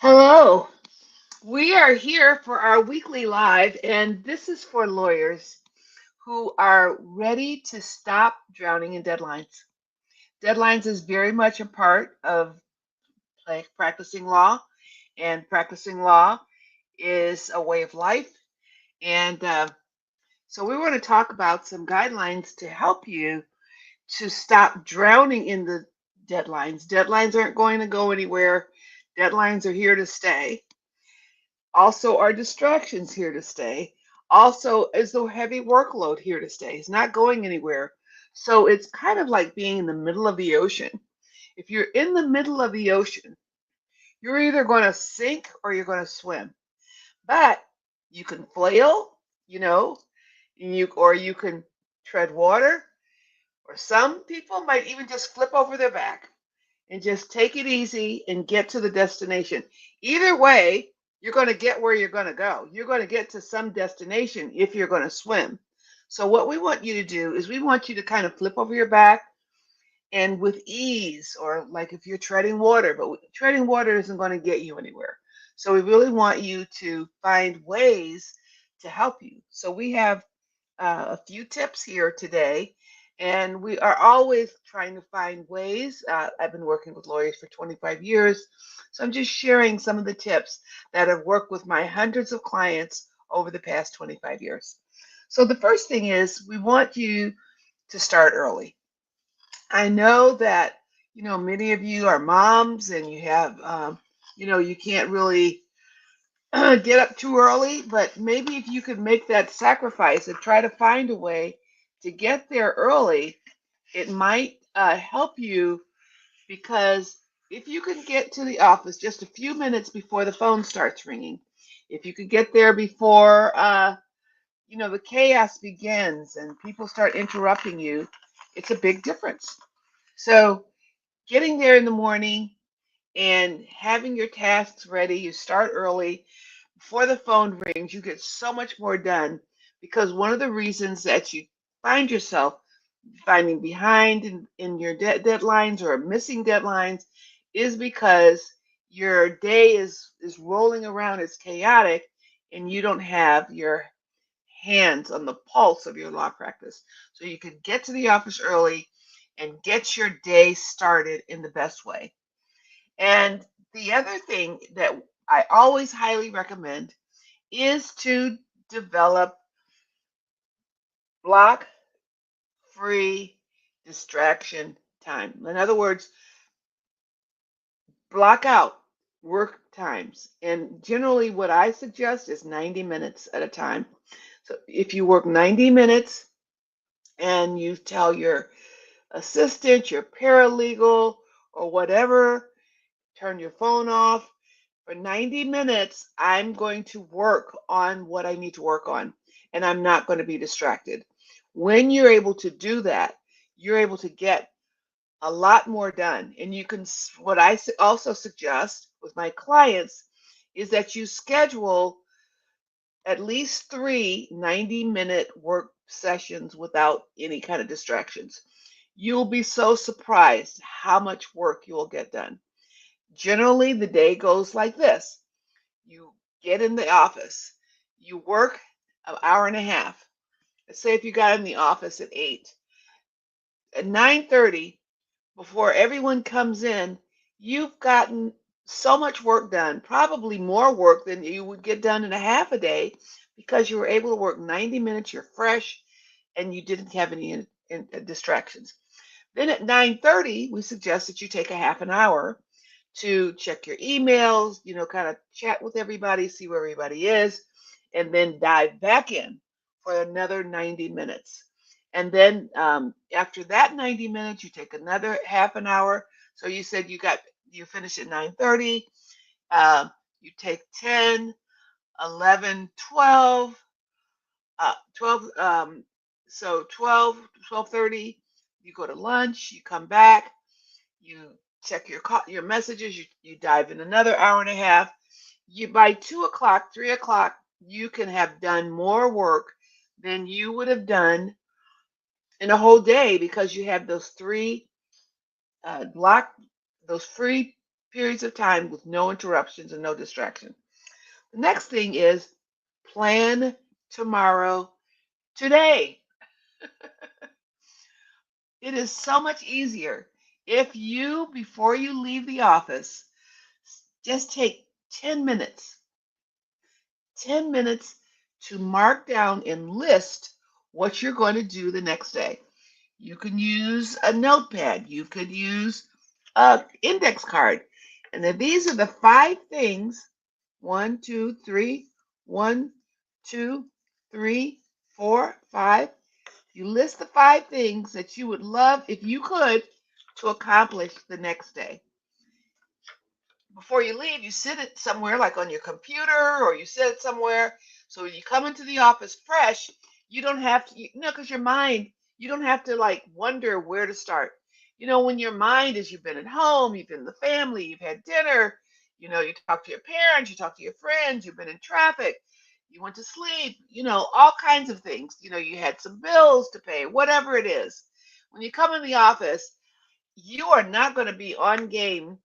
Hello. We are here for our weekly live, and this is for lawyers who are ready to stop drowning in deadlines. Deadlines is very much a part of practicing law, and practicing law is a way of life. And so we want to talk about some guidelines to help you to stop drowning in the deadlines. Deadlines aren't going to go anywhere. Deadlines are here to stay. Also, are distractions here to stay? Also, is the heavy workload here to stay? It's not going anywhere. So it's kind of like being in the middle of the ocean. If you're in the middle of the ocean, you're either going to sink or you're going to swim. But you can flail, you know, or you can tread water, or some people might even just flip over their back and just take it easy and get to the destination. Either way, you're going to get where you're going to go. You're going to get to some destination if you're going to swim. So, what we want you to do is we want you to kind of flip over your back and with ease, or like if you're treading water, but treading water isn't going to get you anywhere. So, we really want you to find ways to help you. So, we have a few tips here today, and we are always trying to find ways. I've been working with lawyers for 25 years, so I'm just sharing some of the tips that have worked with my hundreds of clients over the past 25 years. So the first thing is we want you to start early. I know that many of you are moms and you have you can't really get up too early, but maybe if you could make that sacrifice and try to find a way to get there early, it might help you, because if you can get to the office just a few minutes before the phone starts ringing, if you could get there before the chaos begins and people start interrupting you, it's a big difference. So getting there in the morning and having your tasks ready, you start early before the phone rings, you get so much more done, because one of the reasons that you find yourself finding behind in your deadlines or missing deadlines is because your day is rolling around, it's chaotic, and you don't have your hands on the pulse of your law practice. So you can get to the office early and get your day started in the best way. And the other thing that I always highly recommend is to develop block free distraction time. In other words, block out work times. And generally, what I suggest is 90 minutes at a time. So if you work 90 minutes and you tell your assistant, your paralegal, or whatever, turn your phone off. For 90 minutes, I'm going to work on what I need to work on, and I'm not going to be distracted. When you're able to do that, you're able to get a lot more done. And you can, what I also suggest with my clients is that you schedule at least 3 90-minute work sessions without any kind of distractions. You'll be so surprised how much work you will get done. Generally, the day goes like this. You get in the office, you work an hour and a half. Let's say if you got in the office at 8, at 9:30, before everyone comes in, you've gotten so much work done, probably more work than you would get done in a half a day, because you were able to work 90 minutes, you're fresh, and you didn't have any distractions. Then at 9:30, we suggest that you take a half an hour to check your emails, kind of chat with everybody, see where everybody is, and then dive back in for another 90 minutes. And then after that 90 minutes, you take another half an hour. So you said you finish at 9:30. You take 10, 11, 12, 12. So 12, 12:30. You go to lunch. You come back. You check your messages. You dive in another hour and a half. You by 2 o'clock, 3 o'clock, you can have done more work than you would have done in a whole day, because you have those three block those free periods of time with no interruptions and no distraction. The next thing is plan tomorrow today. It is so much easier if you, before you leave the office, just take 10 minutes, 10 minutes to mark down and list what you're going to do the next day. You can use a notepad. You could use an index card. And then these are the 5 things. One, two, three. 1, 2, 3, 4, 5. You list the 5 things that you would love, if you could, to accomplish the next day. Before you leave, you sit it somewhere like on your computer or you sit it somewhere. So when you come into the office fresh, you don't have to, because your mind, you don't have to like wonder where to start. When your mind is, you've been at home, you've been in the family, you've had dinner, you talk to your parents, you talk to your friends, you've been in traffic, you went to sleep, all kinds of things. You had some bills to pay, whatever it is. When you come in the office, you are not going to be on game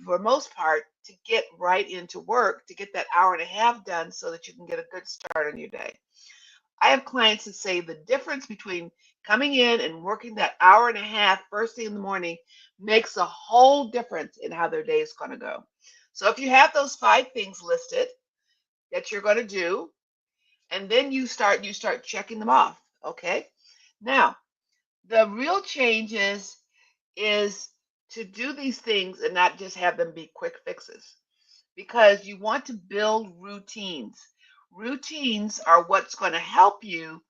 for most part to get right into work to get that hour and a half done so that you can get a good start on your day. I have clients that say the difference between coming in and working that hour and a half first thing in the morning makes a whole difference in how their day is going to go. So if you have those 5 things listed that you're going to do, and then you start checking them off. Okay. Now, the real change is to do these things and not just have them be quick fixes, because you want to build routines. Routines are what's going to help you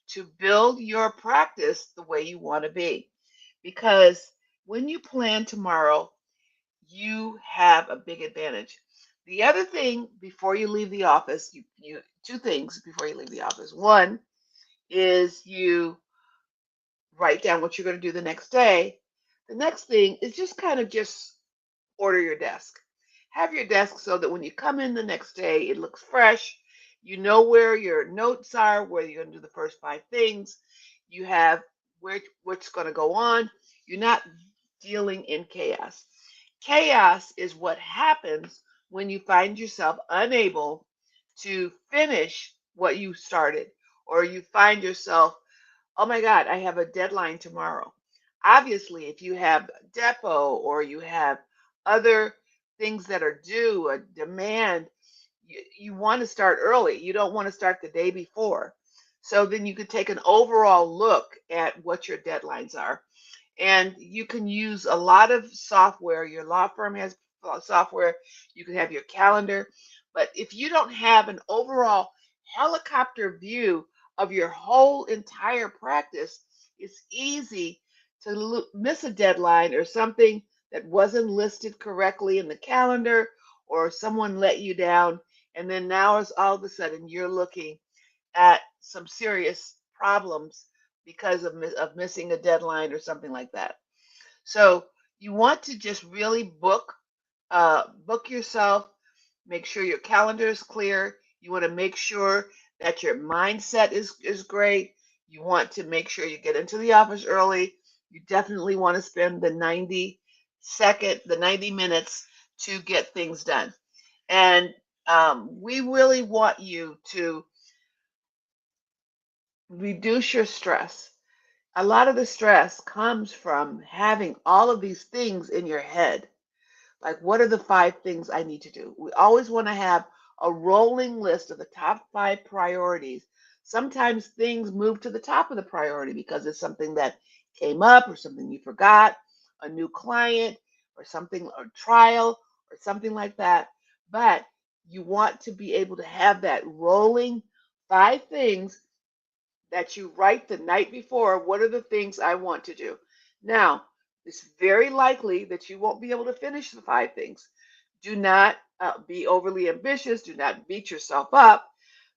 to build your practice the way you want to be. Because when you plan tomorrow, you have a big advantage. The other thing before you leave the office, 2 things before you leave the office. One is you write down what you're going to do the next day. The next thing is just order your desk. Have your desk so that when you come in the next day, it looks fresh. You know where your notes are, where you're going to do the first 5 things. You have what's going to go on. You're not dealing in chaos. Chaos is what happens when you find yourself unable to finish what you started, or you find yourself, oh my God, I have a deadline tomorrow. Obviously, if you have depot or you have other things that are due, a demand, you want to start early. You don't want to start the day before. So then you could take an overall look at what your deadlines are. And you can use a lot of software. Your law firm has software. You can have your calendar. But if you don't have an overall helicopter view of your whole entire practice, it's easy to miss a deadline or something that wasn't listed correctly in the calendar, or someone let you down. And then now is all of a sudden you're looking at some serious problems because of missing a deadline or something like that. So you want to just really book yourself. Make sure your calendar is clear. You want to make sure that your mindset is great. You want to make sure you get into the office early. You definitely want to spend the 90 minutes to get things done. And we really want you to reduce your stress. A lot of the stress comes from having all of these things in your head. Like, what are the 5 things I need to do? We always want to have a rolling list of the top 5 priorities. Sometimes things move to the top of the priority because it's something that came up or something you forgot, a new client or something, or trial or something like that. But you want to be able to have that rolling 5 things that you write the night before. What are the things I want to do? Now, it's very likely that you won't be able to finish the 5 things. Do not be overly ambitious. Do not beat yourself up.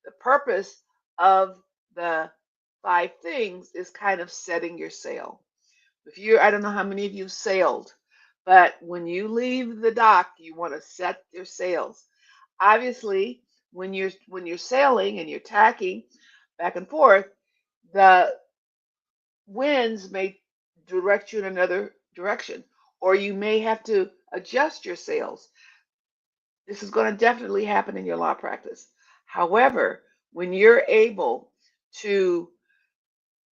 The purpose of the 5 things is kind of setting your sail. I don't know how many of you sailed, but when you leave the dock, you want to set your sails. Obviously, when you're sailing and you're tacking back and forth, the winds may direct you in another direction, or you may have to adjust your sales. This is going to definitely happen in your law practice. However, when you're able to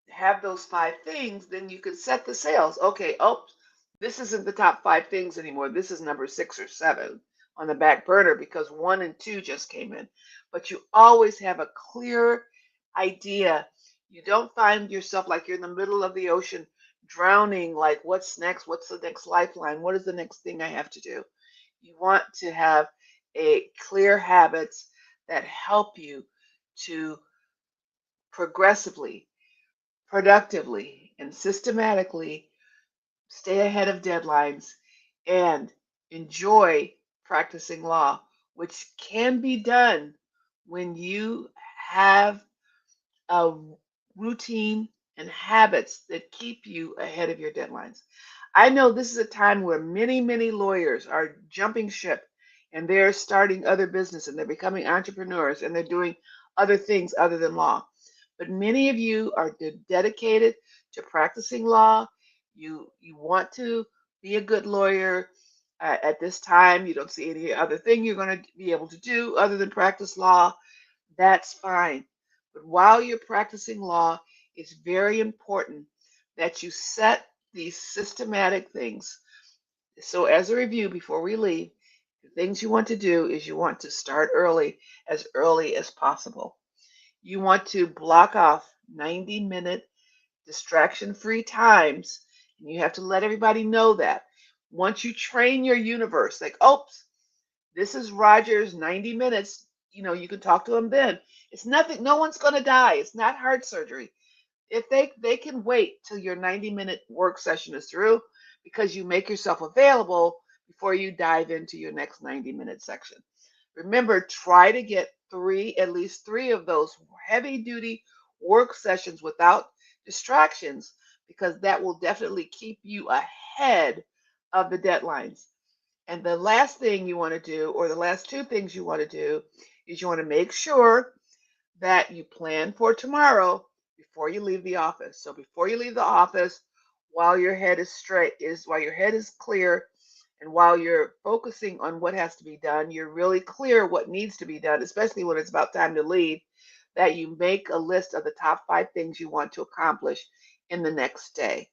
have those 5 things, then you can set the sales. Okay, oh, this isn't the top 5 things anymore. This is number 6 or 7 on the back burner because 1 and 2 just came in. But you always have a clear idea. You don't find yourself like you're in the middle of the ocean drowning, like what's next? What's the next lifeline? What is the next thing I have to do? You want to have a clear habits that help you to progressively, productively, and systematically stay ahead of deadlines and enjoy practicing law, which can be done when you have a routine and habits that keep you ahead of your deadlines. I know this is a time where many, many lawyers are jumping ship and they're starting other business and they're becoming entrepreneurs and they're doing other things other than law. But many of you are dedicated to practicing law. You want to be a good lawyer. At this time, you don't see any other thing you're going to be able to do other than practice law. That's fine. But while you're practicing law, it's very important that you set these systematic things. So, as a review, before we leave, the things you want to do is you want to start early as possible. You want to block off 90-minute distraction free times. And you have to let everybody know that. Once you train your universe, like, oops, this is Roger's 90 minutes. You can talk to him then. It's nothing, no one's going to die. It's not heart surgery. If they can wait till your 90-minute work session is through because you make yourself available before you dive into your next 90-minute section. Remember, try to get at least three of those heavy duty work sessions without distractions because that will definitely keep you ahead of the deadlines. And the last thing you want to do, or the last 2 things you want to do, is you want to make sure that you plan for tomorrow before you leave the office. So before you leave the office, while your head is while your head is clear, and while you're focusing on what has to be done, you're really clear what needs to be done, especially when it's about time to leave, that you make a list of the top 5 things you want to accomplish in the next day.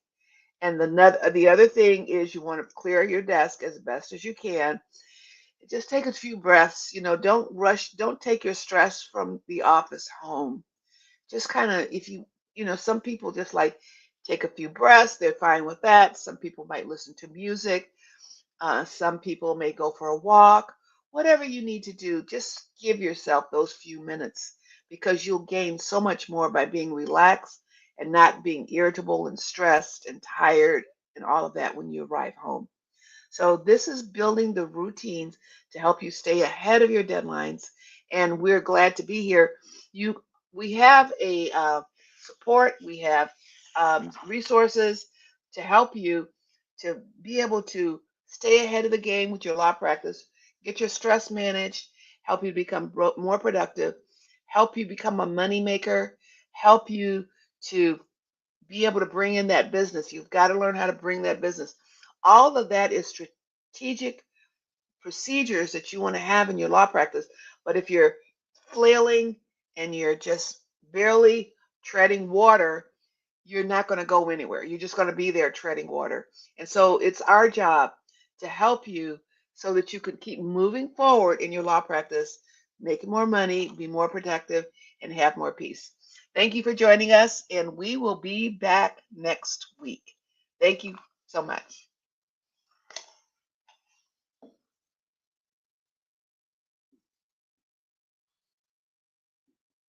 And the other thing is you want to clear your desk as best as you can. Just take a few breaths. Don't rush. Don't take your stress from the office home. Just kind of, if some people just like take a few breaths. They're fine with that. Some people might listen to music. Some people may go for a walk. Whatever you need to do, just give yourself those few minutes because you'll gain so much more by being relaxed and not being irritable and stressed and tired and all of that when you arrive home. So this is building the routines to help you stay ahead of your deadlines, and we're glad to be here. We have a support, we have resources to help you to be able to stay ahead of the game with your law practice, get your stress managed, help you become more productive, help you become a money maker, help you to be able to bring in that business. You've got to learn how to bring that business. All of that is strategic procedures that you want to have in your law practice. But if you're flailing and you're just barely treading water, you're not going to go anywhere. You're just going to be there treading water. And so it's our job to help you so that you can keep moving forward in your law practice, making more money, be more productive, and have more peace. Thank you for joining us, and we will be back next week. Thank you so much.